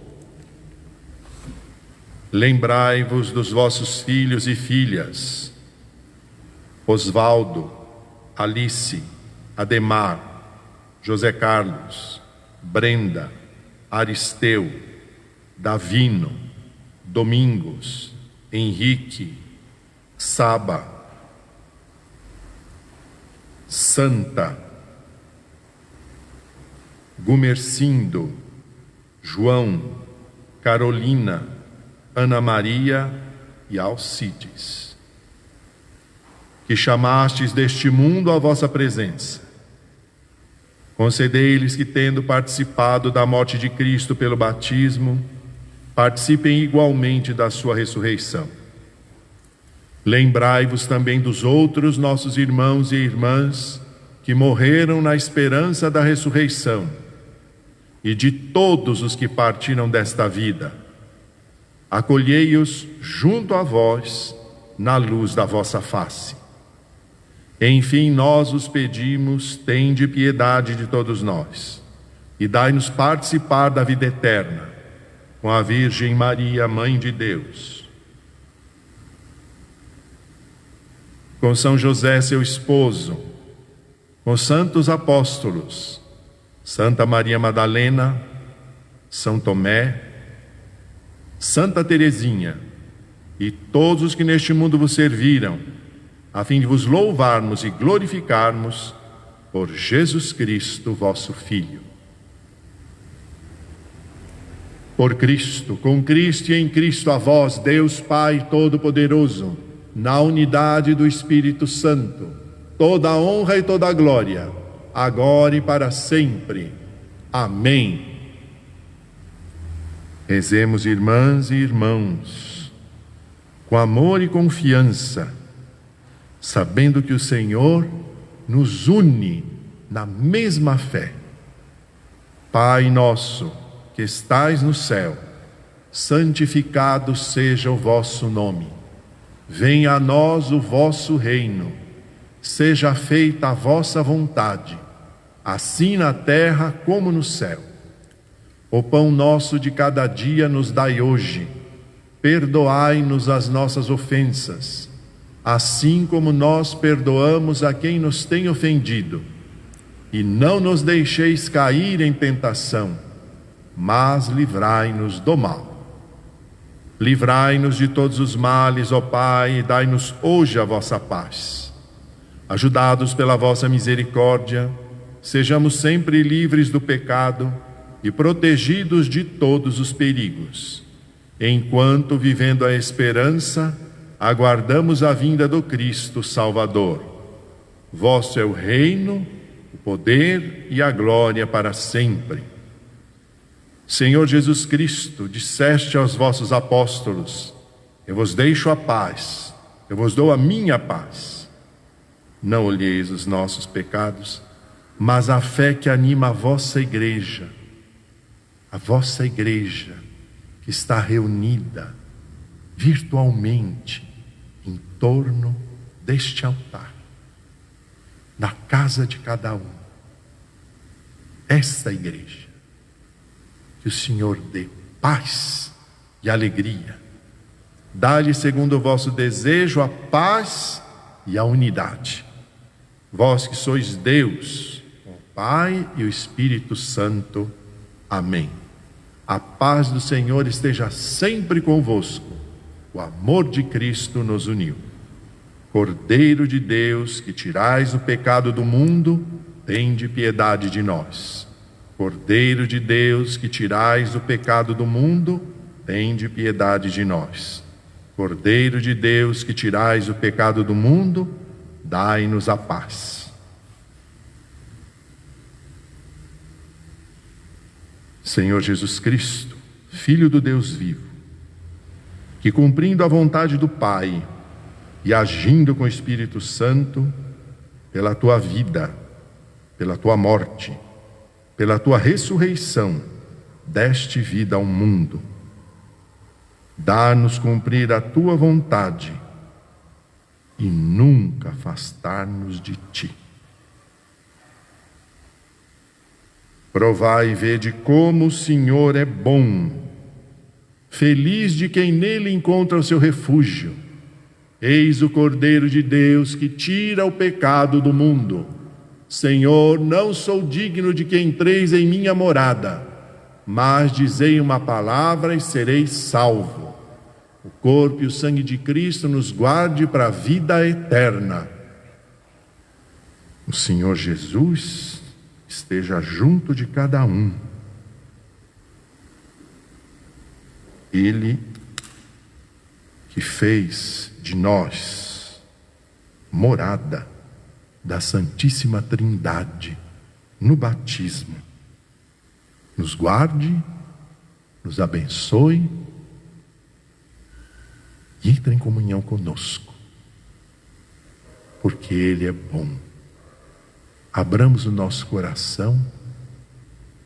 Lembrai-vos dos vossos filhos e filhas, Osvaldo, Alice, Ademar, José Carlos, Brenda, Aristeu, Davino, Domingos, Henrique, Saba, Santa, Gumercindo, João, Carolina, Ana Maria e Alcides, que chamastes deste mundo à vossa presença. Concedei-lhes que, tendo participado da morte de Cristo pelo batismo, participem igualmente da sua ressurreição. Lembrai-vos também dos outros nossos irmãos e irmãs que morreram na esperança da ressurreição e de todos os que partiram desta vida. Acolhei-os junto a vós, na luz da vossa face. Enfim, nós os pedimos, tende piedade de todos nós, e dai-nos participar da vida eterna, com a Virgem Maria, Mãe de Deus, com São José, seu esposo, com os santos apóstolos, Santa Maria Madalena, São Tomé, Santa Teresinha e todos os que neste mundo vos serviram, a fim de vos louvarmos e glorificarmos por Jesus Cristo, vosso Filho. Por Cristo, com Cristo e em Cristo, a vós, Deus Pai Todo-Poderoso, na unidade do Espírito Santo, toda a honra e toda a glória, agora e para sempre. Amém. Rezemos, irmãs e irmãos, com amor e confiança, sabendo que o Senhor nos une na mesma fé. Pai nosso, que estais no céu, santificado seja o vosso nome. Venha a nós o vosso reino. Seja feita a vossa vontade, assim na terra como no céu. O pão nosso de cada dia nos dai hoje. Perdoai-nos as nossas ofensas, assim como nós perdoamos a quem nos tem ofendido. E não nos deixeis cair em tentação, mas livrai-nos do mal. Livrai-nos de todos os males, ó Pai, e dai-nos hoje a vossa paz. Ajudados pela vossa misericórdia, sejamos sempre livres do pecado e protegidos de todos os perigos, enquanto, vivendo a esperança, aguardamos a vinda do Cristo Salvador. Vosso é o reino, o poder e a glória para sempre. Senhor Jesus Cristo, disseste aos vossos apóstolos: eu vos deixo a paz, eu vos dou a minha paz. Não olheis os nossos pecados, mas a fé que anima a vossa igreja que está reunida virtualmente em torno deste altar, na casa de cada um. Esta igreja, que o Senhor dê paz e alegria. Dá-lhe, segundo o vosso desejo, a paz e a unidade. Vós que sois Deus, o Pai e o Espírito Santo. Amém. A paz do Senhor esteja sempre convosco. O amor de Cristo nos uniu. Cordeiro de Deus, que tirais o pecado do mundo, tende piedade de nós. Cordeiro de Deus, que tirais o pecado do mundo, tende piedade de nós. Cordeiro de Deus, que tirais o pecado do mundo, dai-nos a paz. Senhor Jesus Cristo, Filho do Deus vivo, que cumprindo a vontade do Pai e agindo com o Espírito Santo, pela tua vida, pela tua morte, pela tua ressurreição, deste vida ao mundo. Dá-nos cumprir a tua vontade e nunca afastar-nos de ti. Provai e vede como o Senhor é bom. Feliz de quem nele encontra o seu refúgio. Eis o Cordeiro de Deus que tira o pecado do mundo. Senhor, não sou digno de que entreis em minha morada, mas dizei uma palavra e sereis salvo. O corpo e o sangue de Cristo nos guarde para a vida eterna. O Senhor Jesus esteja junto de cada um. Ele que fez de nós morada da Santíssima Trindade no batismo, nos guarde, nos abençoe e entre em comunhão conosco, porque Ele é bom. Abramos o nosso coração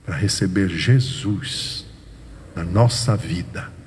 para receber Jesus na nossa vida.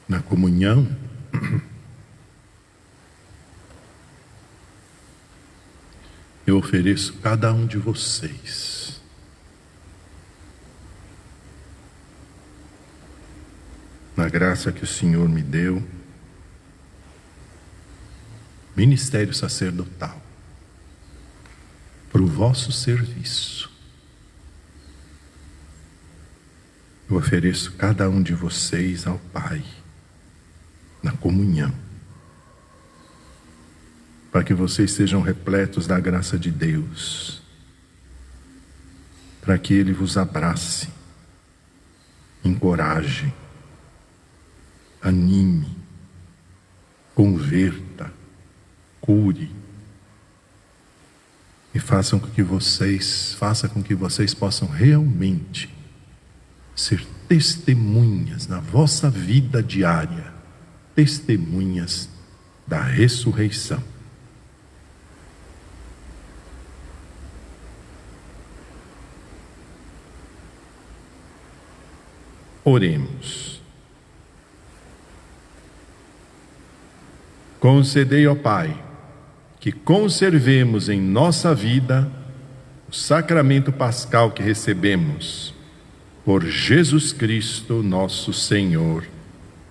Na comunhão, eu ofereço cada um de vocês na graça que o Senhor me deu, ministério sacerdotal, para o vosso serviço. Eu ofereço cada um de vocês ao Pai, na comunhão, para que vocês sejam repletos da graça de Deus, para que Ele vos abrace, encoraje, anime, converta, cure, e faça com que vocês possam realmente ser testemunhas na vossa vida diária, testemunhas da ressurreição. Oremos. Concedei, ó Pai, que conservemos em nossa vida o sacramento pascal que recebemos, por Jesus Cristo, nosso Senhor.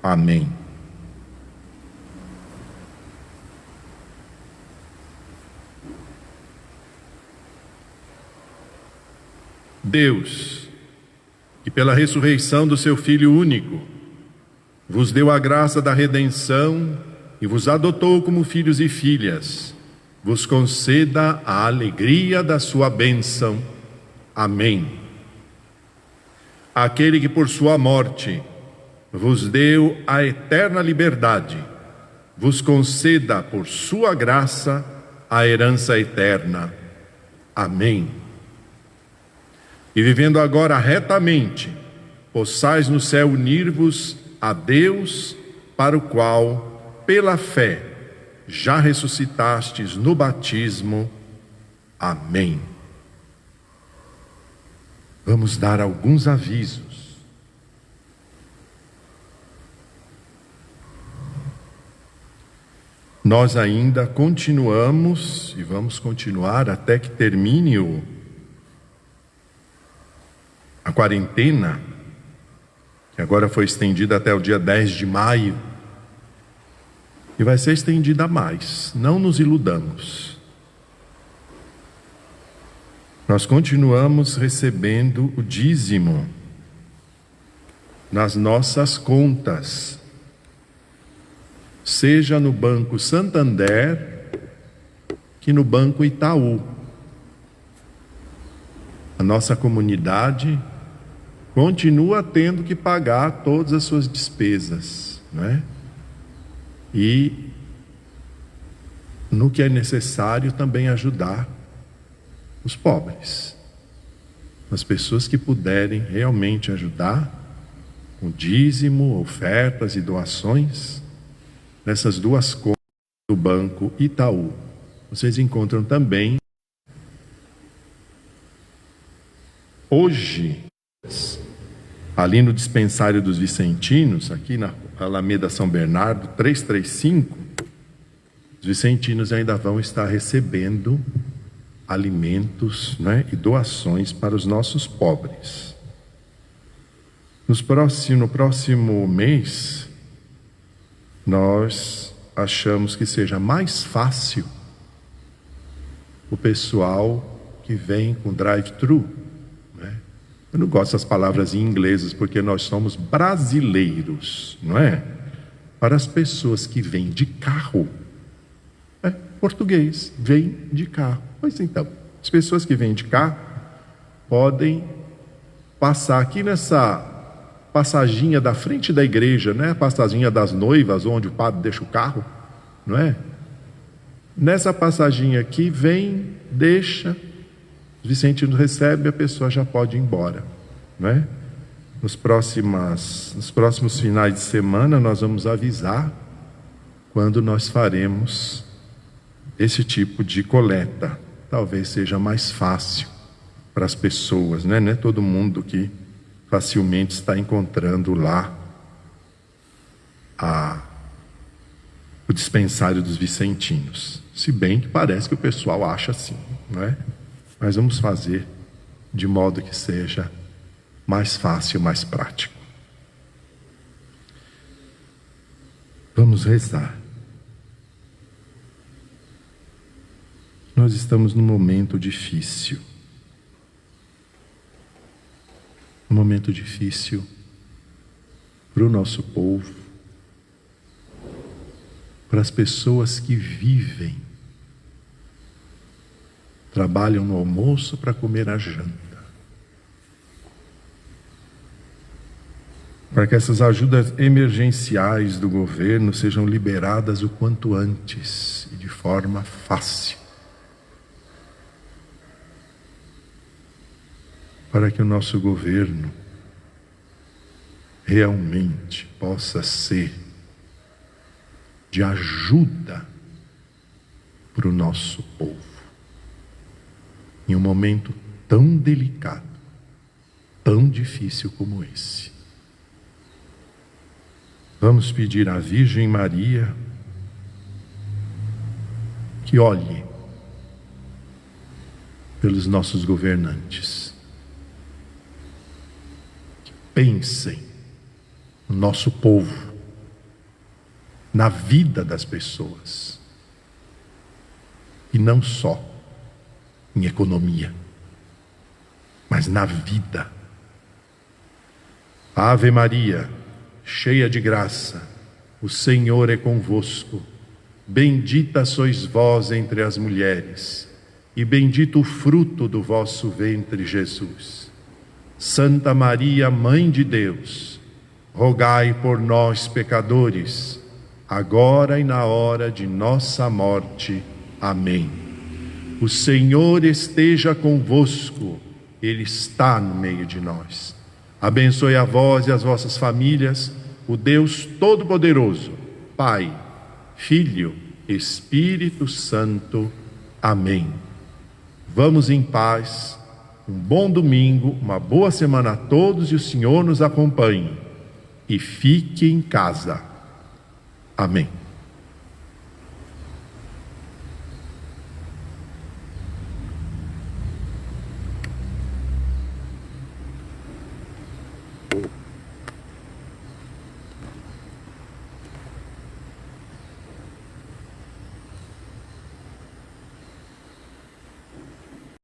Amém. Deus, que pela ressurreição do seu Filho único, vos deu a graça da redenção e vos adotou como filhos e filhas, vos conceda a alegria da sua bênção. Amém. Aquele que por sua morte vos deu a eterna liberdade, vos conceda por sua graça a herança eterna. Amém. E vivendo agora retamente, possais no céu unir-vos a Deus, para o qual, pela fé, já ressuscitastes no batismo. Amém. Vamos dar alguns avisos. Nós ainda continuamos e vamos continuar até que termine a quarentena, que agora foi estendida até o dia 10 de maio, e vai ser estendida mais. Não nos iludamos. Nós continuamos recebendo o dízimo nas nossas contas, seja no Banco Santander, que no Banco Itaú. A nossa comunidade continua tendo que pagar todas as suas despesas, não é? E no que é necessário também ajudar os pobres, as pessoas que puderem realmente ajudar com dízimo, ofertas e doações. Nessas duas contas do Banco Itaú, vocês encontram também hoje, ali no dispensário dos Vicentinos, aqui na Alameda São Bernardo, 335, os vicentinos ainda vão estar recebendo alimentos, né, e doações para os nossos pobres. No próximo mês, nós achamos que seja mais fácil o pessoal que vem com drive-thru, né? Eu não gosto das palavras em inglês porque nós somos brasileiros, não é? Para as pessoas que vêm de carro, português, vem de carro. Pois então, as pessoas que vêm de carro podem passar aqui nessa passaginha da frente da igreja, né? A passaginha das noivas, onde o padre deixa o carro, não é? Nessa passaginha aqui, vem, deixa, os vicentinos recebem, a pessoa já pode ir embora, não é? Nos próximos finais de semana, nós vamos avisar quando nós faremos esse tipo de coleta. Talvez seja mais fácil para as pessoas, né? Não é todo mundo que facilmente está encontrando lá o dispensário dos vicentinos. Se bem que parece que o pessoal acha assim, não é? Mas vamos fazer de modo que seja mais fácil, mais prático. Vamos rezar. Nós estamos num momento difícil. Um momento difícil para o nosso povo, para as pessoas que vivem, trabalham no almoço para comer a janta. Para que essas ajudas emergenciais do governo sejam liberadas o quanto antes e de forma fácil. Para que o nosso governo realmente possa ser de ajuda para o nosso povo. Em um momento tão delicado, tão difícil como esse. Vamos pedir à Virgem Maria que olhe pelos nossos governantes, que pensem no nosso povo, na vida das pessoas, e não só em economia, mas na vida. Ave Maria, cheia de graça, o Senhor é convosco. Bendita sois vós entre as mulheres, e bendito o fruto do vosso ventre, Jesus. Santa Maria, Mãe de Deus, rogai por nós, pecadores, agora e na hora de nossa morte. Amém. O Senhor esteja convosco, Ele está no meio de nós. Abençoe a vós e as vossas famílias, o Deus Todo-Poderoso, Pai, Filho, Espírito Santo. Amém. Vamos em paz, um bom domingo, uma boa semana a todos e o Senhor nos acompanhe. E fique em casa. Amém.